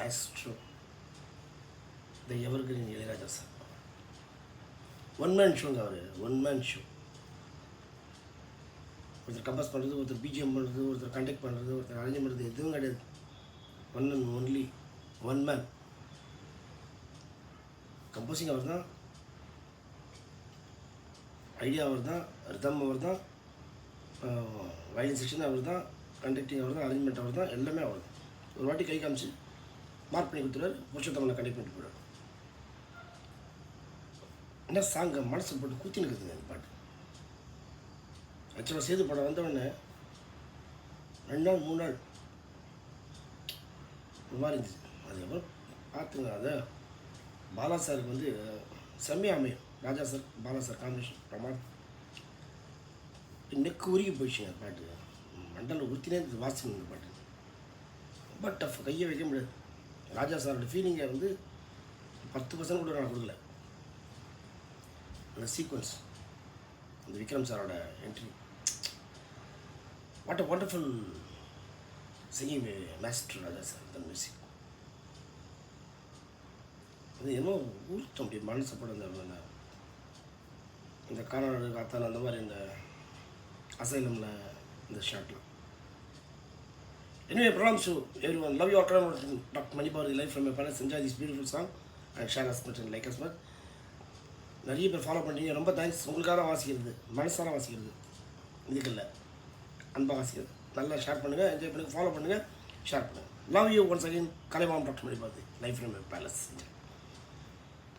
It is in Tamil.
maestro, the evergreen Ilayaraja sir. One man show our one man show. ஒருத்தர் கம்போஸ் பண்ணுறது, ஒருத்தர் பிஜிஎம் பண்ணுறது, ஒருத்தர் கண்டக்ட் பண்ணுறது, ஒருத்தர் அரேஞ்ச் பண்ணுறது எதுவும் கிடையாது. One and only one man. Composing அவர் தான், ஐடியா அவர் தான், ரிதம் அவர் தான், வயலின் செக்ஷன் அவர் தான், கண்டக்டிங் அவர் தான், அரேஞ்ச்மெண்ட் அவர் தான், எல்லாமே அவர் தான். ஒரு வாட்டி கை காமிச்சு மார்க் பண்ணி கொடுத்துருவார், புருஷோத்தமனை கண்டக்ட் பண்ணிட்டு போயிடுவார். என்ன சாங்க மனசு போட்டு குத்தின்னு இருக்குதுங்க அந்த பாட்டு. ஆக்சுவலாக சேது படம் வந்தவுடனே 2 நாள் 3 நாள் ஒரு மாதிரி இருந்துச்சு. அதுக்கப்புறம் பார்த்துங்க, அதை பாலா சாருக்கு வந்து செம்மையாக அமையும். ராஜா சார் பாலா சார் காம்பினேஷன் பிரமாதம். நெக்கு உருகி போயிடுச்சுங்க அந்த பாட்டு. மண்டல உறுத்தினே வாசிங்க இந்த பாட்டு. ரொம்ப டஃப், கையை வைக்க முடியாது. ராஜா சாரோட ஃபீலிங்கை வந்து 10% கூட நான் கொடுக்கல. அந்த சீக்வன்ஸ், அந்த விக்ரம் சாரோட entry, what a wonderful singing master Raja sir. அந்த மியூசிக் அது என்னமோ ஊர்த்தம் அப்படி மனசப்பட இந்த கானாடு காத்தான அந்த மாதிரி இந்த அசைலமில் இந்த ஷாட்லாம். Anyway, programs to everyone. Love you all. Dr. Manipur, live from my palace. Enjoy this beautiful song and share as much and like as much. நிறைய பேர் ஃபாலோ பண்ணுறீங்க, ரொம்ப தேங்க்ஸ். உங்களுக்காக வாசிக்கிறது, மனசார வாசிக்கிறது, இதுக்கு இல்லை, அன்பாக வாசிக்கிறது. நல்லா ஷேர் பண்ணுங்கள், என்ஜாய் பண்ணுங்கள், ஃபாலோ பண்ணுங்கள், ஷேர் பண்ணுங்கள். Love you once again. கலைமாம் doctor Manibharathi, life from my palace.